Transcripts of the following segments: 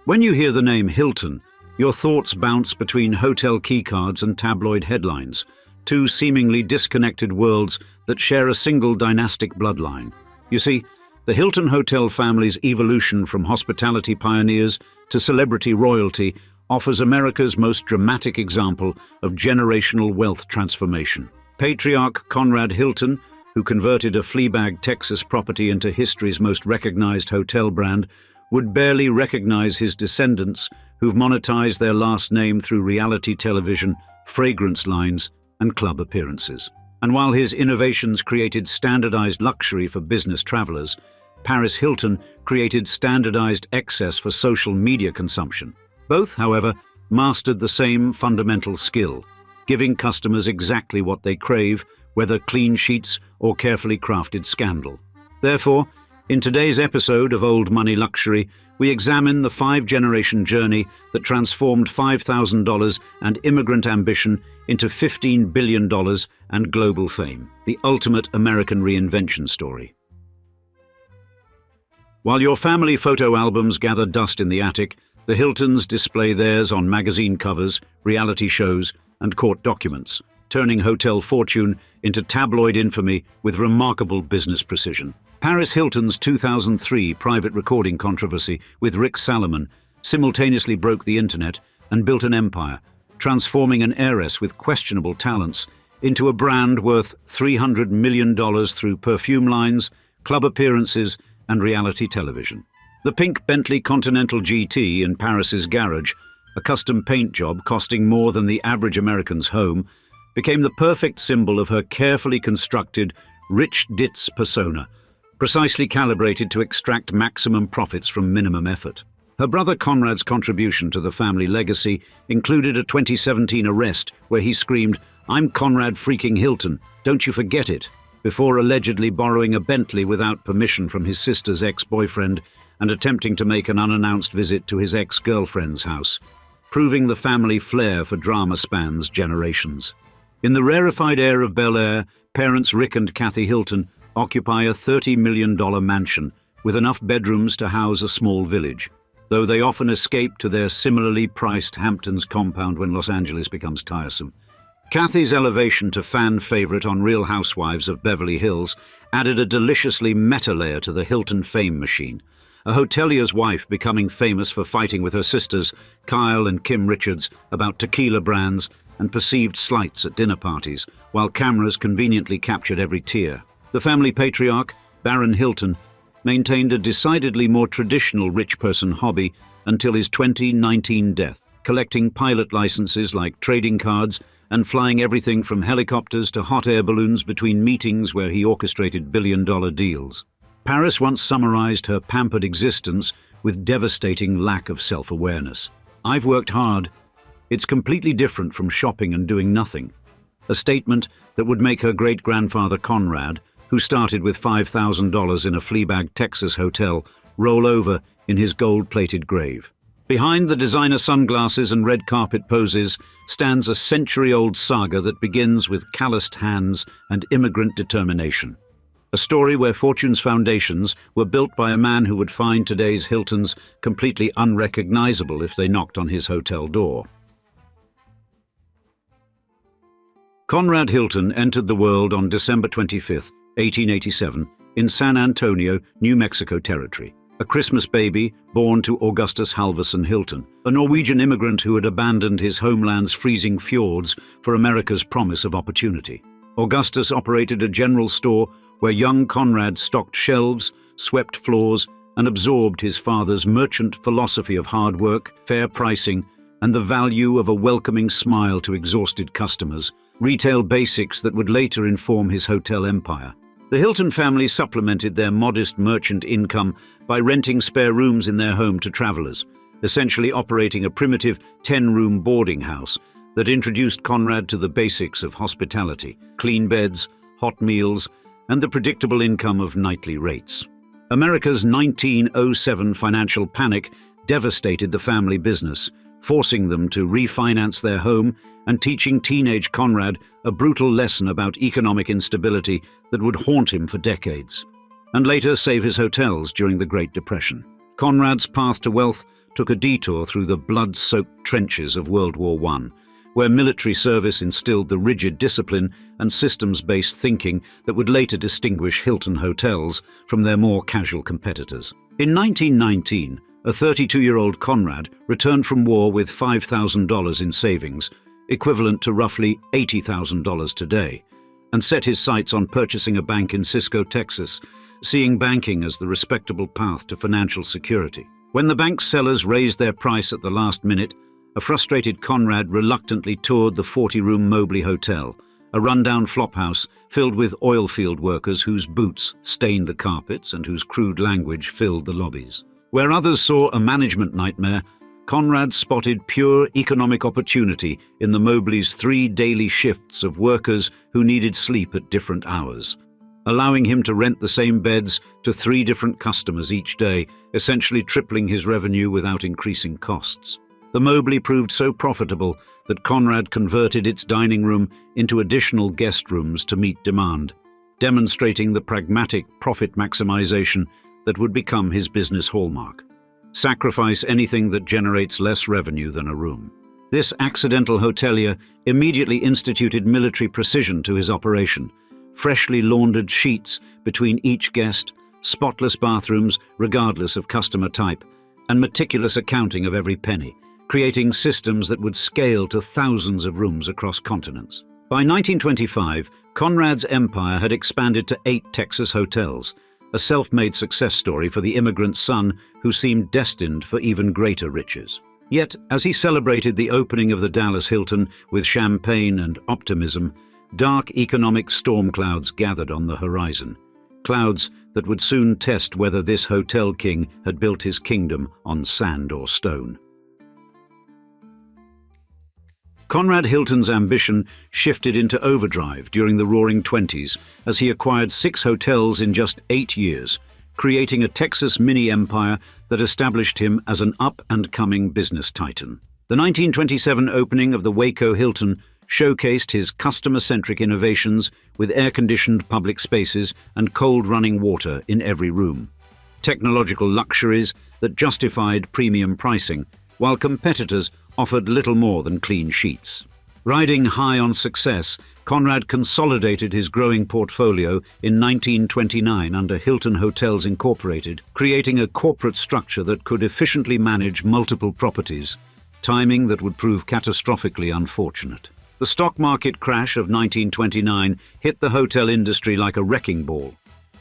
When you hear the name Hilton, your thoughts bounce between hotel keycards and tabloid headlines, two seemingly disconnected worlds that share a single dynastic bloodline. You see, the Hilton hotel family's evolution from hospitality pioneers to celebrity royalty offers America's most dramatic example of generational wealth transformation. Patriarch Conrad Hilton, who converted a fleabag Texas property into history's most recognized hotel brand, would barely recognize his descendants who've monetized their last name through reality television, fragrance lines, and club appearances. And while his innovations created standardized luxury for business travelers, Paris Hilton created standardized excess for social media consumption. Both, however, mastered the same fundamental skill, giving customers exactly what they crave, whether clean sheets or carefully crafted scandal. Therefore, in today's episode of Old Money Luxury, we examine the five-generation journey that transformed $5,000 and immigrant ambition into $15 billion and global fame, the ultimate American reinvention story. While your family photo albums gather dust in the attic, the Hiltons display theirs on magazine covers, reality shows, and court documents, turning hotel fortune into tabloid infamy with remarkable business precision. Paris Hilton's 2003 private recording controversy with Rick Salomon simultaneously broke the internet and built an empire, transforming an heiress with questionable talents into a brand worth $300 million through perfume lines, club appearances, and reality television. The pink Bentley Continental GT in Paris's garage, a custom paint job costing more than the average American's home, became the perfect symbol of her carefully constructed, rich ditz persona, precisely calibrated to extract maximum profits from minimum effort. Her brother Conrad's contribution to the family legacy included a 2017 arrest where he screamed, "I'm Conrad freaking Hilton, don't you forget it," before allegedly borrowing a Bentley without permission from his sister's ex-boyfriend and attempting to make an unannounced visit to his ex-girlfriend's house, proving the family flair for drama spans generations. In the rarefied air of Bel Air, parents Rick and Kathy Hilton occupy a $30 million mansion with enough bedrooms to house a small village, though they often escape to their similarly priced Hamptons compound when Los Angeles becomes tiresome. Kathy's elevation to fan favorite on Real Housewives of Beverly Hills added a deliciously meta layer to the Hilton fame machine, a hotelier's wife becoming famous for fighting with her sisters, Kyle and Kim Richards, about tequila brands and perceived slights at dinner parties, while cameras conveniently captured every tear. The family patriarch, Baron Hilton, maintained a decidedly more traditional rich person hobby until his 2019 death, collecting pilot licenses like trading cards and flying everything from helicopters to hot air balloons between meetings where he orchestrated billion-dollar deals. Paris once summarized her pampered existence with devastating lack of self-awareness. "I've worked hard. It's completely different from shopping and doing nothing," a statement that would make her great-grandfather Conrad, who started with $5,000 in a fleabag Texas hotel, roll over in his gold-plated grave. Behind the designer sunglasses and red carpet poses stands a century-old saga that begins with calloused hands and immigrant determination. A story where fortune's foundations were built by a man who would find today's Hiltons completely unrecognizable if they knocked on his hotel door. Conrad Hilton entered the world on December 25, 1887, in San Antonio, New Mexico Territory, a Christmas baby born to Augustus Halvorson Hilton, a Norwegian immigrant who had abandoned his homeland's freezing fjords for America's promise of opportunity. Augustus operated a general store where young Conrad stocked shelves, swept floors, and absorbed his father's merchant philosophy of hard work, fair pricing, and the value of a welcoming smile to exhausted customers, retail basics that would later inform his hotel empire. The Hilton family supplemented their modest merchant income by renting spare rooms in their home to travelers, essentially operating a primitive 10-room boarding house that introduced Conrad to the basics of hospitality, clean beds, hot meals, and the predictable income of nightly rates. America's 1907 financial panic devastated the family business, forcing them to refinance their home and teaching teenage Conrad a brutal lesson about economic instability that would haunt him for decades, and later save his hotels during the Great Depression. Conrad's path to wealth took a detour through the blood-soaked trenches of World War I, where military service instilled the rigid discipline and systems-based thinking that would later distinguish Hilton hotels from their more casual competitors. In 1919, a 32-year-old Conrad returned from war with $5,000 in savings, equivalent to roughly $80,000 today, and set his sights on purchasing a bank in Cisco, Texas, seeing banking as the respectable path to financial security. When the bank's sellers raised their price at the last minute, a frustrated Conrad reluctantly toured the 40-room Mobley Hotel, a rundown flophouse filled with oil field workers whose boots stained the carpets and whose crude language filled the lobbies. Where others saw a management nightmare, Conrad spotted pure economic opportunity in the Mobley's 3 daily shifts of workers who needed sleep at different hours, allowing him to rent the same beds to 3 different customers each day, essentially tripling his revenue without increasing costs. The Mobley proved so profitable that Conrad converted its dining room into additional guest rooms to meet demand, demonstrating the pragmatic profit maximization that would become his business hallmark. Sacrifice anything that generates less revenue than a room. This accidental hotelier immediately instituted military precision to his operation, freshly laundered sheets between each guest, spotless bathrooms regardless of customer type, and meticulous accounting of every penny, creating systems that would scale to thousands of rooms across continents. By 1925, Conrad's empire had expanded to 8 Texas hotels, a self-made success story for the immigrant's son who seemed destined for even greater riches. Yet, as he celebrated the opening of the Dallas Hilton with champagne and optimism, dark economic storm clouds gathered on the horizon, clouds that would soon test whether this hotel king had built his kingdom on sand or stone. Conrad Hilton's ambition shifted into overdrive during the Roaring Twenties as he acquired 6 hotels in just 8 years, creating a Texas mini-empire that established him as an up-and-coming business titan. The 1927 opening of the Waco Hilton showcased his customer-centric innovations with air-conditioned public spaces and cold running water in every room. Technological luxuries that justified premium pricing, while competitors offered little more than clean sheets. Riding high on success, Conrad consolidated his growing portfolio in 1929 under Hilton Hotels Incorporated, creating a corporate structure that could efficiently manage multiple properties, timing that would prove catastrophically unfortunate. The stock market crash of 1929 hit the hotel industry like a wrecking ball.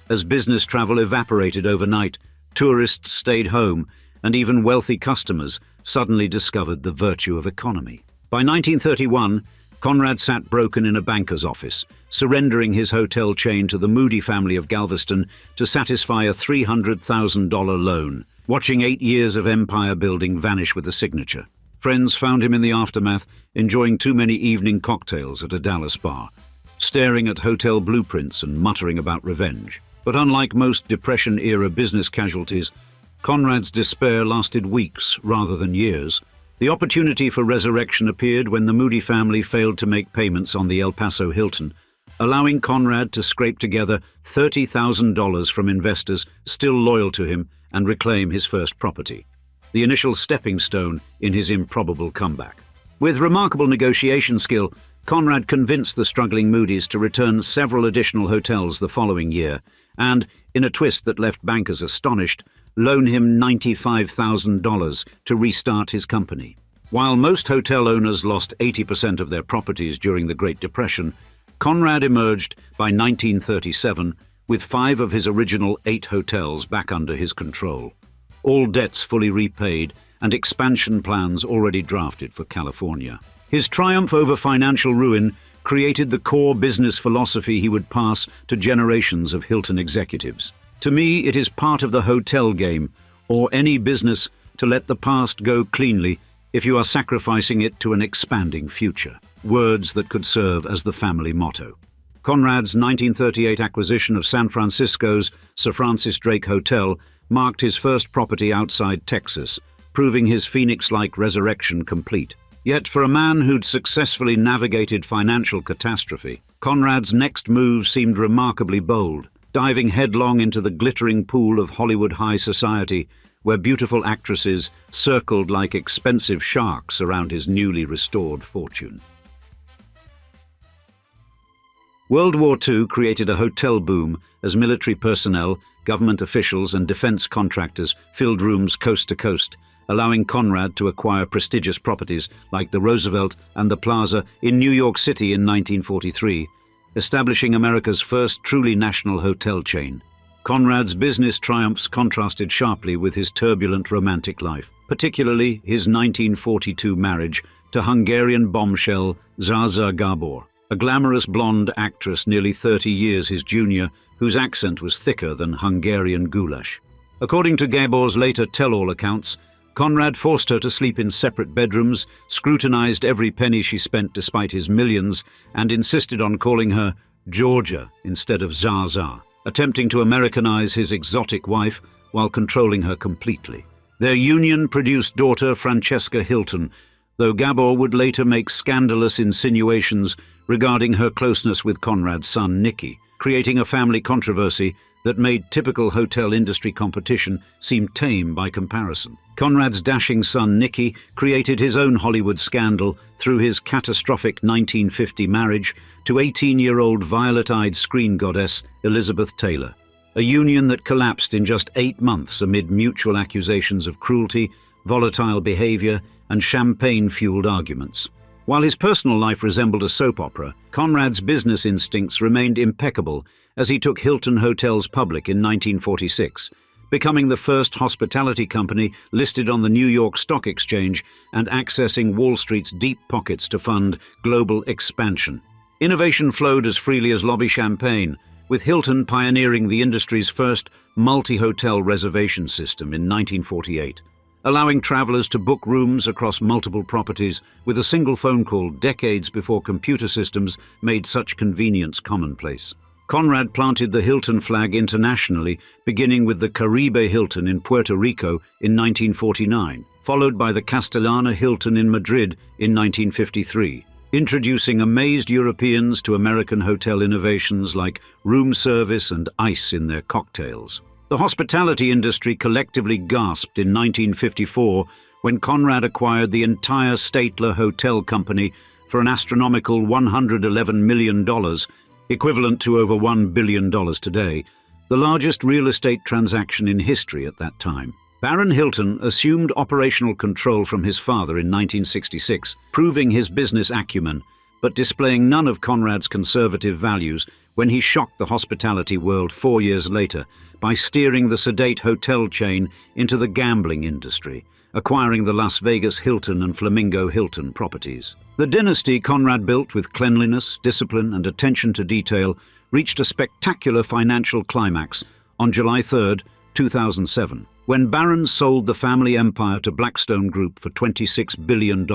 As business travel evaporated overnight, tourists stayed home, and even wealthy customers suddenly discovered the virtue of economy. By 1931, Conrad sat broken in a banker's office, surrendering his hotel chain to the Moody family of Galveston to satisfy a $300,000 loan, watching 8 years of empire building vanish with a signature. Friends found him in the aftermath, enjoying too many evening cocktails at a Dallas bar, staring at hotel blueprints and muttering about revenge. But unlike most Depression-era business casualties, Conrad's despair lasted weeks rather than years. The opportunity for resurrection appeared when the Moody family failed to make payments on the El Paso Hilton, allowing Conrad to scrape together $30,000 from investors still loyal to him and reclaim his first property, the initial stepping stone in his improbable comeback. With remarkable negotiation skill, Conrad convinced the struggling Moodys to return several additional hotels the following year and, in a twist that left bankers astonished, loan him $95,000 to restart his company. While most hotel owners lost 80% of their properties during the Great Depression, Conrad emerged by 1937 with 5 of his original 8 hotels back under his control, all debts fully repaid and expansion plans already drafted for California. His triumph over financial ruin created the core business philosophy he would pass to generations of Hilton executives. To me, it is part of the hotel game, or any business, to let the past go cleanly if you are sacrificing it to an expanding future. Words that could serve as the family motto. Conrad's 1938 acquisition of San Francisco's Sir Francis Drake Hotel marked his first property outside Texas, proving his Phoenix-like resurrection complete. Yet for a man who'd successfully navigated financial catastrophe, Conrad's next move seemed remarkably bold, diving headlong into the glittering pool of Hollywood high society where beautiful actresses circled like expensive sharks around his newly restored fortune. World War II created a hotel boom as military personnel, government officials and defense contractors filled rooms coast to coast, allowing Conrad to acquire prestigious properties like the Roosevelt and the Plaza in New York City in 1943, establishing America's first truly national hotel chain. Conrad's business triumphs contrasted sharply with his turbulent romantic life, particularly his 1942 marriage to Hungarian bombshell Zaza Gabor, a glamorous blonde actress nearly 30 years his junior, whose accent was thicker than Hungarian goulash. According to Gabor's later tell-all accounts, Conrad forced her to sleep in separate bedrooms, scrutinized every penny she spent despite his millions, and insisted on calling her Georgia instead of Zaza, attempting to Americanize his exotic wife while controlling her completely. Their union produced daughter Francesca Hilton, though Gabor would later make scandalous insinuations regarding her closeness with Conrad's son Nicky, creating a family controversy that made typical hotel industry competition seem tame by comparison. Conrad's dashing son Nicky created his own Hollywood scandal through his catastrophic 1950 marriage to 18-year-old violet-eyed screen goddess Elizabeth Taylor, a union that collapsed in just 8 months amid mutual accusations of cruelty, volatile behavior, and champagne-fueled arguments. While his personal life resembled a soap opera, Conrad's business instincts remained impeccable as he took Hilton Hotels public in 1946, becoming the first hospitality company listed on the New York Stock Exchange and accessing Wall Street's deep pockets to fund global expansion. Innovation flowed as freely as lobby champagne, with Hilton pioneering the industry's first multi-hotel reservation system in 1948, allowing travelers to book rooms across multiple properties with a single phone call decades before computer systems made such convenience commonplace. Conrad planted the Hilton flag internationally, beginning with the Caribe Hilton in Puerto Rico in 1949, followed by the Castellana Hilton in Madrid in 1953, introducing amazed Europeans to American hotel innovations like room service and ice in their cocktails. The hospitality industry collectively gasped in 1954 when Conrad acquired the entire Statler Hotel Company for an astronomical $111 million, equivalent to over $1 billion today, the largest real estate transaction in history at that time. Baron Hilton assumed operational control from his father in 1966, proving his business acumen, but displaying none of Conrad's conservative values when he shocked the hospitality world 4 years later by steering the sedate hotel chain into the gambling industry, acquiring the Las Vegas Hilton and Flamingo Hilton properties. The dynasty Conrad built with cleanliness, discipline, and attention to detail reached a spectacular financial climax on July 3, 2007, when barons sold the family empire to Blackstone Group for $26 billion,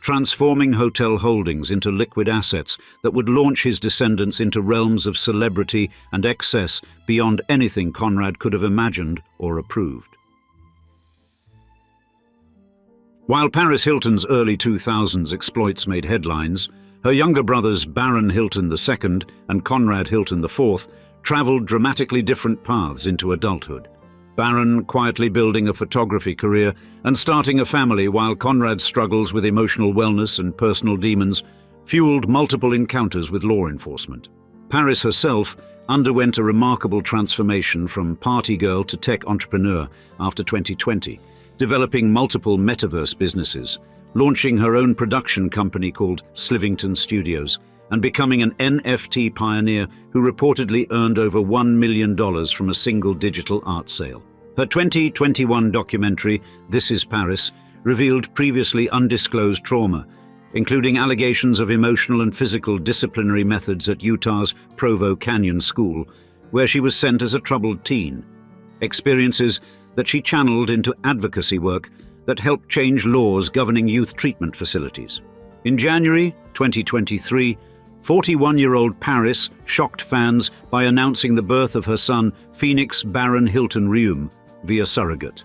transforming hotel holdings into liquid assets that would launch his descendants into realms of celebrity and excess beyond anything Conrad could have imagined or approved. While Paris Hilton's early 2000s exploits made headlines, her younger brothers Baron Hilton II and Conrad Hilton IV traveled dramatically different paths into adulthood. Baron quietly building a photography career and starting a family, while Conrad's struggles with emotional wellness and personal demons fueled multiple encounters with law enforcement. Paris herself underwent a remarkable transformation from party girl to tech entrepreneur after 2020, developing multiple metaverse businesses, launching her own production company called Slivington Studios, and becoming an NFT pioneer who reportedly earned over $1 million from a single digital art sale. Her 2021 documentary, This is Paris, revealed previously undisclosed trauma, including allegations of emotional and physical disciplinary methods at Utah's Provo Canyon School, where she was sent as a troubled teen, experiences that she channeled into advocacy work that helped change laws governing youth treatment facilities. In January 2023, 41-year-old Paris shocked fans by announcing the birth of her son, Phoenix Baron Hilton Rium, via surrogate,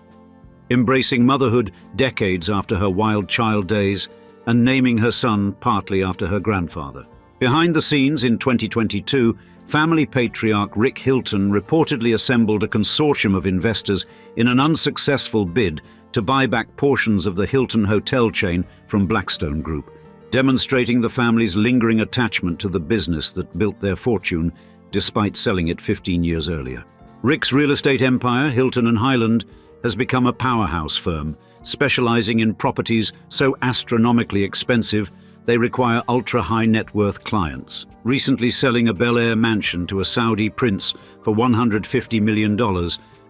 embracing motherhood decades after her wild child days and naming her son partly after her grandfather. Behind the scenes in 2022, family patriarch Rick Hilton reportedly assembled a consortium of investors in an unsuccessful bid to buy back portions of the Hilton hotel chain from Blackstone Group, demonstrating the family's lingering attachment to the business that built their fortune despite selling it 15 years earlier. Rick's real estate empire, Hilton and Highland, has become a powerhouse firm, specializing in properties so astronomically expensive they require ultra-high net worth clients, recently selling a Bel Air mansion to a Saudi prince for $150 million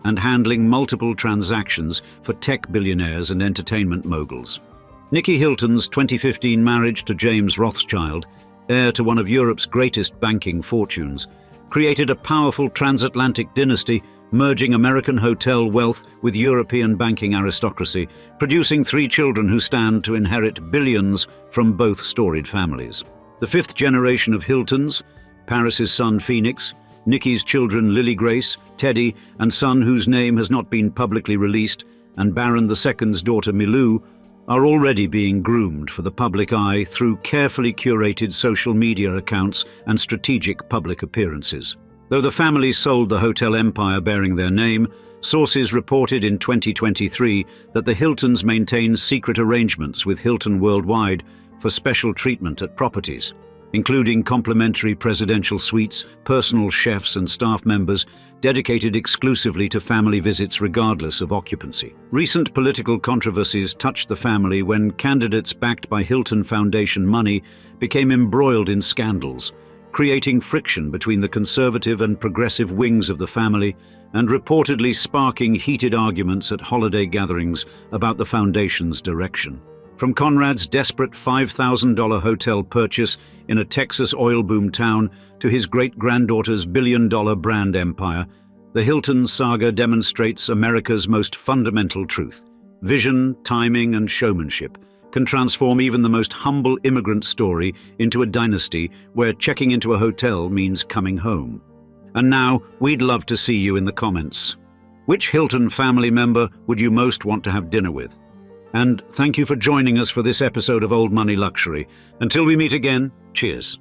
and handling multiple transactions for tech billionaires and entertainment moguls. Nicky Hilton's 2015 marriage to James Rothschild, heir to one of Europe's greatest banking fortunes, created a powerful transatlantic dynasty merging American hotel wealth with European banking aristocracy, producing 3 children who stand to inherit billions from both storied families. The 5th generation of Hiltons, Paris's son Phoenix, Nicky's children Lily Grace, Teddy, and son whose name has not been publicly released, and Baron II's daughter Milou, are already being groomed for the public eye through carefully curated social media accounts and strategic public appearances. Though the family sold the hotel empire bearing their name, sources reported in 2023 that the Hiltons maintain secret arrangements with Hilton Worldwide for special treatment at properties, including complimentary presidential suites, personal chefs and staff members dedicated exclusively to family visits regardless of occupancy. Recent political controversies touched the family when candidates backed by Hilton Foundation money became embroiled in scandals, creating friction between the conservative and progressive wings of the family and reportedly sparking heated arguments at holiday gatherings about the foundation's direction. From Conrad's desperate $5,000 hotel purchase in a Texas oil boom town to his great-granddaughter's billion-dollar brand empire, the Hilton saga demonstrates America's most fundamental truth. Vision, timing, and showmanship can transform even the most humble immigrant story into a dynasty where checking into a hotel means coming home. And now, we'd love to see you in the comments. Which Hilton family member would you most want to have dinner with? And thank you for joining us for this episode of Old Money Luxury. Until we meet again, cheers.